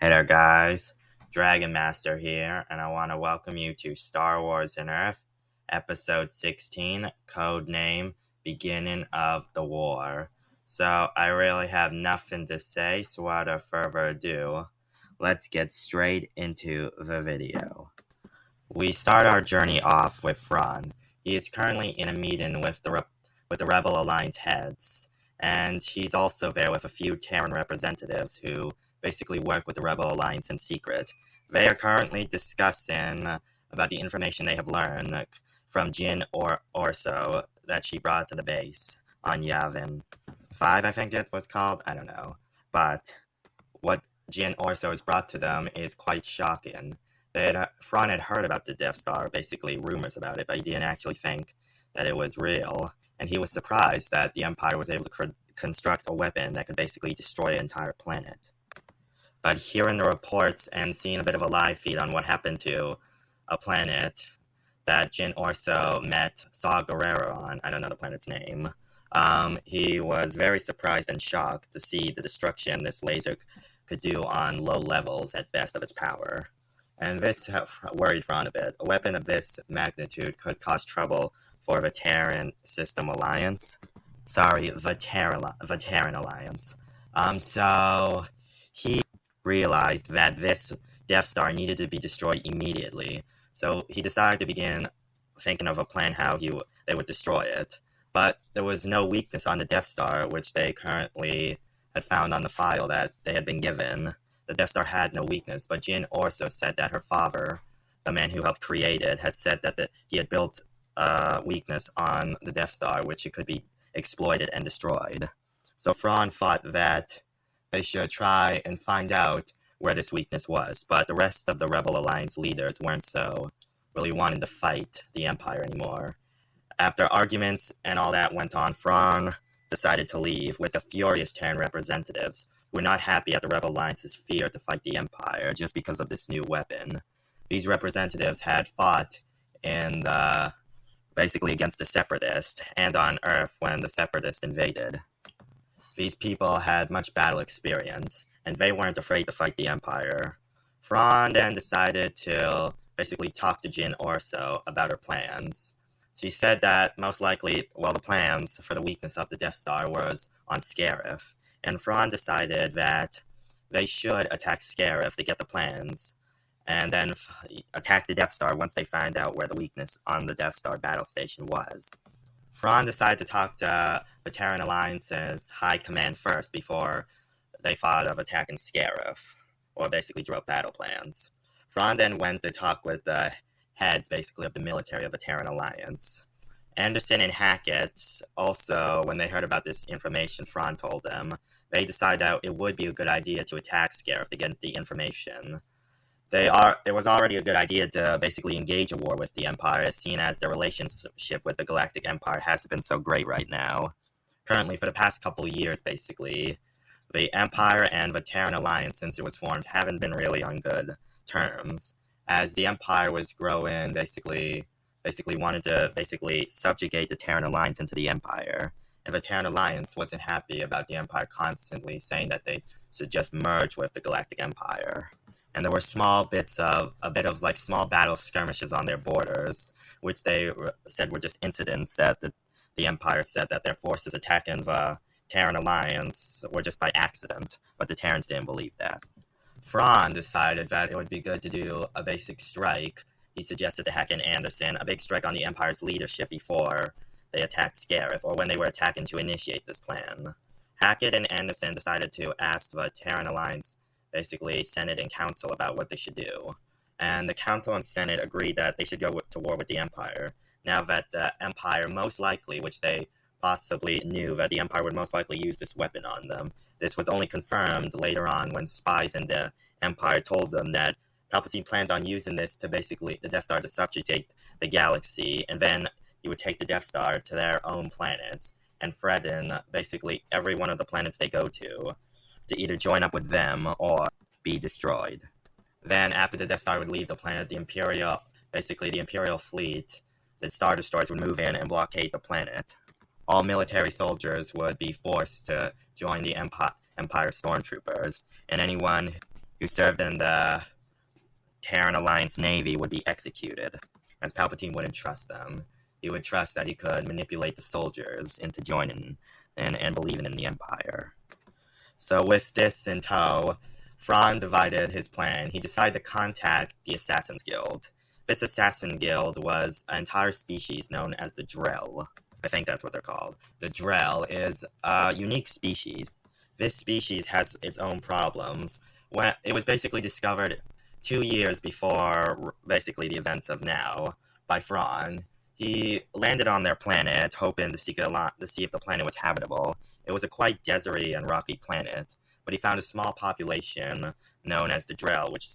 Hey there, guys. Dragon Master here, and I want to welcome you to Star Wars and Earth, Episode 16, Codename Beginning of the War. So, I really have nothing to say, so without further ado, let's get straight into the video. We start our journey off with Thrawn. He is currently in a meeting with the Rebel Alliance heads, and he's also there with a few Terran representatives who basically work with the Rebel Alliance in secret. They are currently discussing about the information they have learned from Jyn Orso that she brought to the base on Yavin 5, I think it was called. I don't know. But what Jyn Orso has brought to them is quite shocking. Thrawn had heard about the Death Star, basically rumors about it, but he didn't actually think that it was real. And he was surprised that the Empire was able to construct a weapon that could basically destroy an entire planet. But hearing the reports and seeing a bit of a live feed on what happened to a planet that Jyn Orso met Saw Gerrera on, I don't know the planet's name, he was very surprised and shocked to see the destruction this laser could do on low levels at best of its power. And this worried Thrawn a bit. A weapon of this magnitude could cause trouble for the Terran System Alliance. Sorry, the Terran Alliance. So he realized that this Death Star needed to be destroyed immediately. So he decided to begin thinking of a plan how they would destroy it. But there was no weakness on the Death Star, which they currently had found on the file that they had been given. The Death Star had no weakness, but Jyn Orso said that her father, the man who helped create it, had said that he had built a weakness on the Death Star, which it could be exploited and destroyed. So Thrawn thought that they should try and find out where this weakness was, but the rest of the Rebel Alliance leaders weren't so really wanting to fight the Empire anymore. After arguments and all that went on, Thrawn decided to leave with the furious Terran representatives who were not happy at the Rebel Alliance's fear to fight the Empire just because of this new weapon. These representatives had fought basically against the Separatists and on Earth when the Separatists invaded. These people had much battle experience, and they weren't afraid to fight the Empire. Thrawn then decided to basically talk to Jyn Orso about her plans. She said that most likely, the plans for the weakness of the Death Star was on Scarif, and Thrawn decided that they should attack Scarif to get the plans, and then attack the Death Star once they find out where the weakness on the Death Star battle station was. Thrawn decided to talk to the Terran Alliance's high command first before they thought of attacking Scarif, or basically drew up battle plans. Thrawn then went to talk with the heads, basically, of the military of the Terran Alliance. Anderson and Hackett also, when they heard about this information Thrawn told them, they decided that it would be a good idea to attack Scarif to get the information. It was already a good idea to basically engage a war with the Empire, seeing as their relationship with the Galactic Empire hasn't been so great right now. Currently, for the past couple of years, basically, the Empire and the Terran Alliance, since it was formed, haven't been really on good terms. As the Empire was growing, basically wanted to subjugate the Terran Alliance into the Empire. And the Terran Alliance wasn't happy about the Empire constantly saying that they should just merge with the Galactic Empire. And there were small battle skirmishes on their borders, which they said were just incidents that the Empire said that their forces attacking the Terran Alliance were just by accident, but the Terrans didn't believe that. Thrawn decided that it would be good to do a basic strike. He suggested to Hackett and Anderson a big strike on the Empire's leadership before they attacked Scarif, or when they were attacking to initiate this plan. Hackett and Anderson decided to ask the Terran Alliance, basically Senate and Council, about what they should do. And the Council and Senate agreed that they should go to war with the Empire. Now that the Empire most likely, which they possibly knew that the Empire would most likely use this weapon on them. This was only confirmed later on when spies in the Empire told them that Palpatine planned on using this to basically the Death Star to subjugate the galaxy, and then he would take the Death Star to their own planets and threaten basically every one of the planets they go to either join up with them or be destroyed. Then after the Death Star would leave the planet, the Imperial fleet, the Star Destroyers would move in and blockade the planet. All military soldiers would be forced to join the Empire stormtroopers, and anyone who served in the Terran Alliance Navy, would be executed, as Palpatine wouldn't trust them. He would trust that he could manipulate the soldiers into joining and believing in the Empire. So with this in tow, Thrawn divided his plan. He decided to contact the Assassin's Guild. This Assassin Guild was an entire species known as the Drell. I think that's what they're called. The Drell is a unique species. This species has its own problems. When it was basically discovered 2 years before basically the events of now by Thrawn. He landed on their planet, hoping to see if the planet was habitable. It was a quite deserty and rocky planet, but he found a small population known as the Drell, which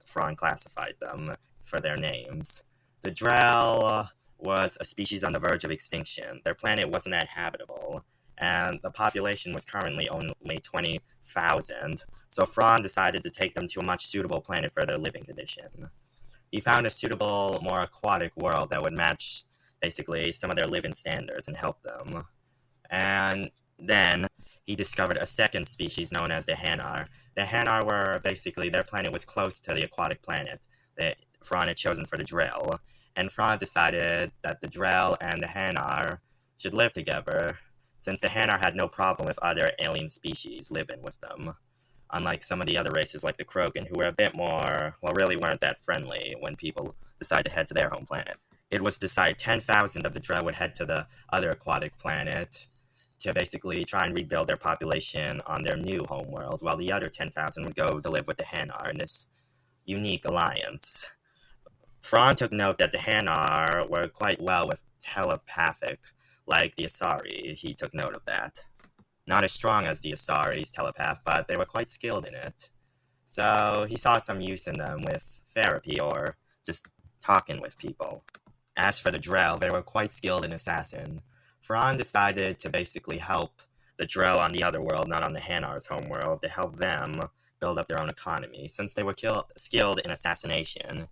Thrawn classified them for their names. The Drell was a species on the verge of extinction. Their planet wasn't that habitable, and the population was currently only 20,000, so Thrawn decided to take them to a much suitable planet for their living condition. He found a suitable, more aquatic world that would match, basically, some of their living standards and help them. And then he discovered a second species known as the Hanar. The Hanar were basically, their planet was close to the aquatic planet that Thrawn had chosen for the Drell. And Thrawn decided that the Drell and the Hanar should live together, since the Hanar had no problem with other alien species living with them. Unlike some of the other races like the Krogan, who were a bit more, well, really weren't that friendly when people decided to head to their home planet. It was decided 10,000 of the Drell would head to the other aquatic planet to basically try and rebuild their population on their new homeworld, while the other 10,000 would go to live with the Hanar in this unique alliance. Thrawn took note that the Hanar were quite well with telepathic, like the Asari. He took note of that. Not as strong as the Asari's telepath, but they were quite skilled in it. So he saw some use in them with therapy or just talking with people. As for the Drell, they were quite skilled in assassin. Thrawn decided to basically help the Drell on the other world, not on the Hanar's homeworld, to help them build up their own economy. Since they were skilled in assassination,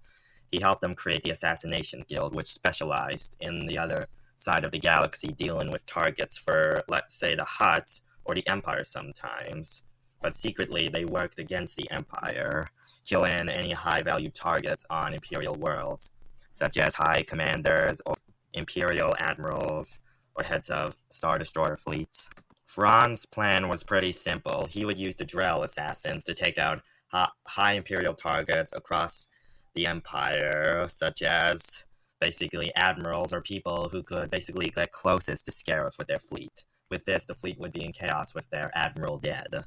he helped them create the Assassination Guild, which specialized in the other side of the galaxy, dealing with targets for, let's say, the Hutts or the Empire sometimes. But secretly, they worked against the Empire, killing any high-value targets on Imperial worlds, such as High Commanders or Imperial Admirals or heads of Star Destroyer fleets. Thrawn's plan was pretty simple. He would use the Drell assassins to take out high Imperial targets across the Empire, such as basically admirals or people who could basically get closest to Scarif with their fleet. With this, the fleet would be in chaos with their admiral dead.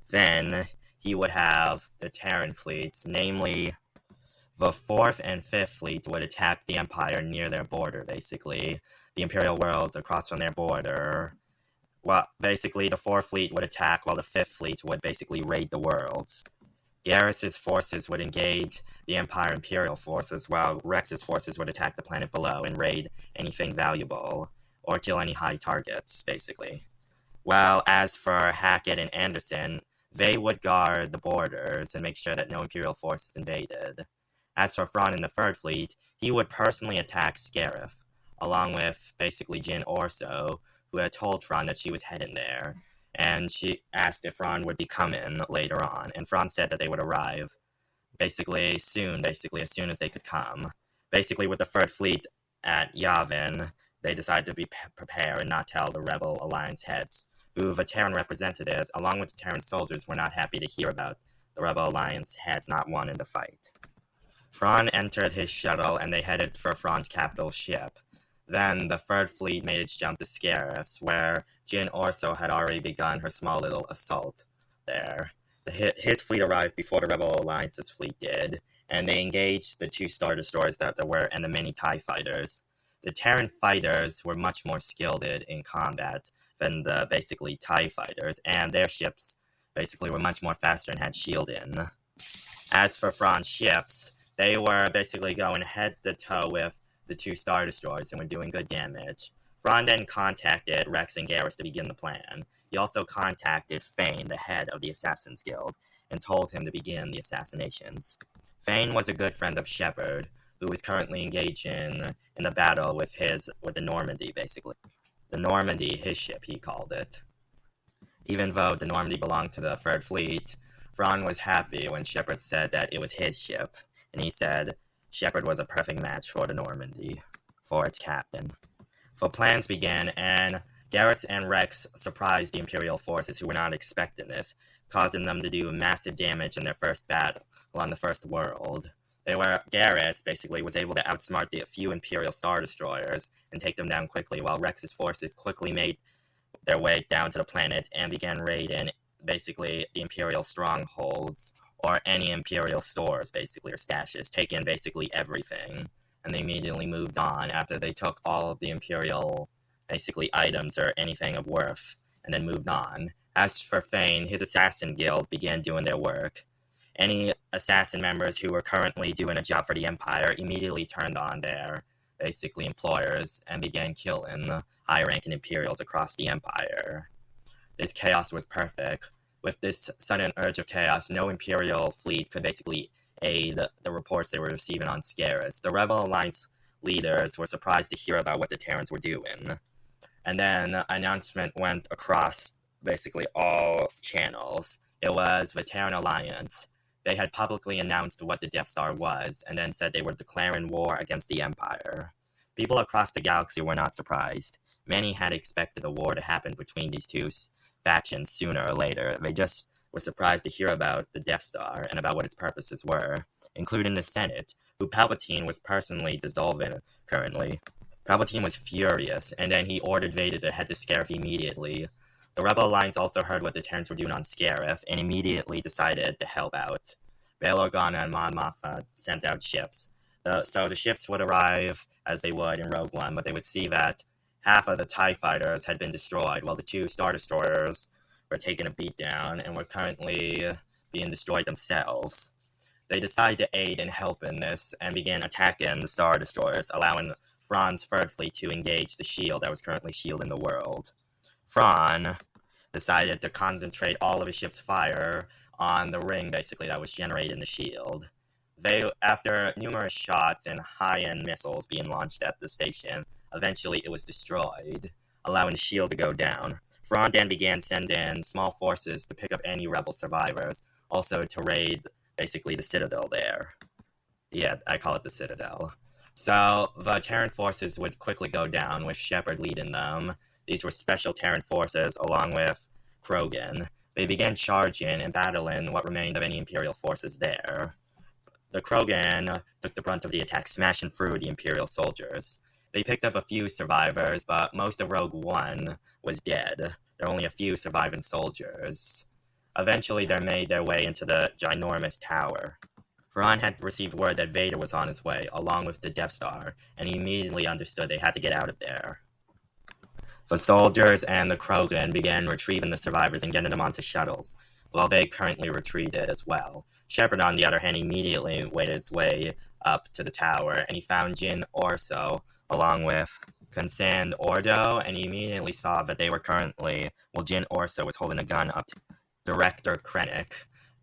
Then he would have the Terran fleets, namely the 4th and 5th fleet, would attack the Empire near their border, basically. The Imperial worlds across from their border. Well, basically, the 4th fleet would attack while the 5th fleet would basically raid the worlds. Garrus's forces would engage the Empire Imperial forces, while Rex's forces would attack the planet below and raid anything valuable, or kill any high targets, basically. Well, as for Hackett and Anderson, they would guard the borders and make sure that no Imperial forces invaded. As for Thrawn in the 3rd Fleet, he would personally attack Scarif, along with basically Jyn Orso, who had told Thrawn that she was heading there, and she asked if Thrawn would be coming later on, and Thrawn said that they would arrive basically as soon as they could come. Basically, with the 3rd Fleet at Yavin, they decided to be prepared and not tell the Rebel Alliance heads, who the Terran representatives, along with the Terran soldiers, were not happy to hear about the Rebel Alliance heads not wanting to fight. Thrawn entered his shuttle, and they headed for Thrawn's capital ship. Then the 3rd Fleet made its jump to Scarif, where Jyn Orso had already begun her small little assault there. His fleet arrived before the Rebel Alliance's fleet did, and they engaged the 2 Star Destroyers that there were and the many TIE fighters. The Terran fighters were much more skilled in combat than the basically TIE fighters, and their ships basically were much more faster and had shielding. As for Thrawn's ships, they were basically going head-to-toe with the 2 Star Destroyers and were doing good damage. Thrawn then contacted Rex and Garrus to begin the plan. He also contacted Thane, the head of the Assassin's Guild, and told him to begin the assassinations. Thane was a good friend of Shepard, who was currently engaging in the battle with the Normandy, basically. The Normandy, his ship, he called it. Even though the Normandy belonged to the 3rd Fleet, Thrawn was happy when Shepard said that it was his ship, and he said Shepard was a perfect match for the Normandy, for its captain. So plans began, and Garrus and Rex surprised the Imperial forces who were not expecting this, causing them to do massive damage in their first battle on the First World. Garrus basically was able to outsmart the few Imperial Star Destroyers and take them down quickly, while Rex's forces quickly made their way down to the planet and began raiding basically the Imperial strongholds or any Imperial stores, basically, or stashes, taking basically everything. And they immediately moved on after they took all of the Imperial, basically, items or anything of worth, and then moved on. As for Thane, his assassin guild began doing their work. Any assassin members who were currently doing a job for the Empire immediately turned on their, basically, employers and began killing high-ranking Imperials across the Empire. This chaos was perfect. With this sudden urge of chaos, no Imperial fleet could basically aid the reports they were receiving on Scarif. The Rebel Alliance leaders were surprised to hear about what the Terrans were doing. And then an announcement went across basically all channels. It was the Terran Alliance. They had publicly announced what the Death Star was, and then said they were declaring war against the Empire. People across the galaxy were not surprised. Many had expected a war to happen between these two factions sooner or later. They just were surprised to hear about the Death Star and about what its purposes were, including the Senate, who Palpatine was personally dissolving currently. Palpatine was furious, and then he ordered Vader to head to Scarif immediately. The Rebel Alliance also heard what the Terrans were doing on Scarif, and immediately decided to help out. Bail Organa and Mon Mothma sent out ships. So the ships would arrive as they would in Rogue One, but they would see that half of the TIE fighters had been destroyed, while the two Star Destroyers were taking a beatdown and were currently being destroyed themselves. They decided to aid and help in this and began attacking the Star Destroyers, allowing Thrawn's Third Fleet to engage the shield that was currently shielding the world. Thrawn decided to concentrate all of his ship's fire on the ring, basically, that was generating the shield. After numerous shots and high-end missiles being launched at the station, eventually it was destroyed, allowing the shield to go down. Thrawn then began sending small forces to pick up any rebel survivors, also to raid, basically, the Citadel there. Yeah, I call it the Citadel. So, the Terran forces would quickly go down, with Shepard leading them. These were special Terran forces, along with Krogan. They began charging and battling what remained of any Imperial forces there. The Krogan took the brunt of the attack, smashing through the Imperial soldiers. They picked up a few survivors, but most of Rogue One was dead. There were only a few surviving soldiers. Eventually, they made their way into the ginormous tower. Thrawn had received word that Vader was on his way, along with the Death Star, and he immediately understood they had to get out of there. The soldiers and the Krogan began retrieving the survivors and getting them onto shuttles, while they currently retreated as well. Shepard, on the other hand, immediately made his way up to the tower, and he found Jyn Orso, along with Consand Ordo, and he immediately saw that they were Jyn Orso was holding a gun up to Director Krennic,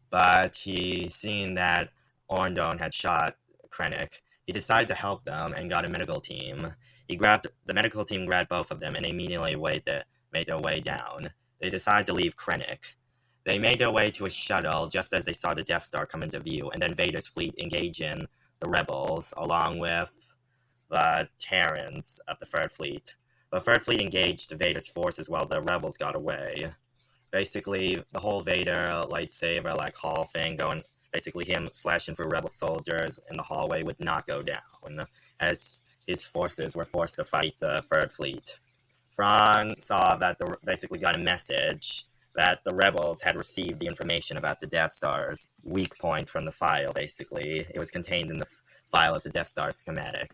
but he seen that Orndon had shot Krennic. He decided to help them and got a medical team. The medical team grabbed both of them and immediately made their way down. They decided to leave Krennic. They made their way to a shuttle just as they saw the Death Star come into view, and then Vader's fleet engaging the rebels, along with the Terrans of the Third Fleet. The Third Fleet engaged Vader's forces while the rebels got away. Basically, the whole Vader lightsaber hall thing going, basically him slashing through rebel soldiers in the hallway would not go down, as his forces were forced to fight the Third Fleet. Thrawn saw that basically got a message that the rebels had received the information about the Death Star's weak point from the file, basically. It was contained in the file of the Death Star schematic.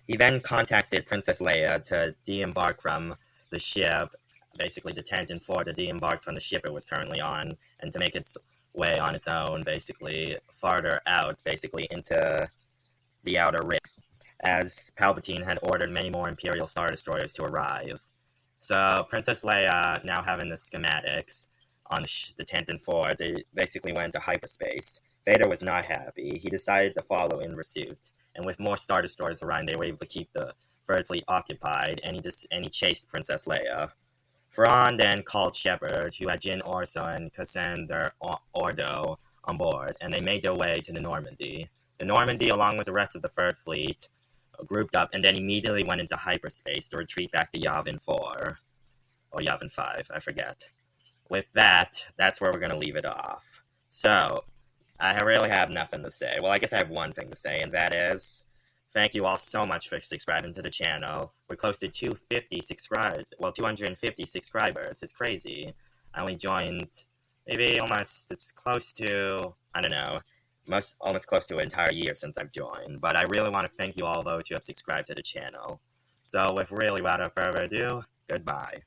He then contacted Princess Leia to de-embark from the ship, basically to Tanton 4 to de-embark from the ship it was currently on, and to make its way on its own, basically, farther out, basically, into the Outer Rim, as Palpatine had ordered many more Imperial Star Destroyers to arrive. So, Princess Leia, now having the schematics on the Tanton 4, they basically went into hyperspace. Vader was not happy. He decided to follow in pursuit, and with more Star Destroyers around, they were able to keep the Third Fleet occupied, and he chased Princess Leia. Thrawn then called Shepard, who had Jyn Erso and Cassandra Ordo on board, and they made their way to the Normandy. The Normandy, along with the rest of the Third Fleet, grouped up and then immediately went into hyperspace to retreat back to Yavin 4. Or Yavin 5, I forget. With that, that's where we're going to leave it off. So, I really have nothing to say. Well, I guess I have one thing to say, and that is, thank you all so much for subscribing to the channel. We're close to 250 subscribers. It's crazy. I only joined, maybe almost, it's close to, I don't know, almost close to an entire year since I've joined. But I really want to thank you all those who have subscribed to the channel. So, without further ado, goodbye.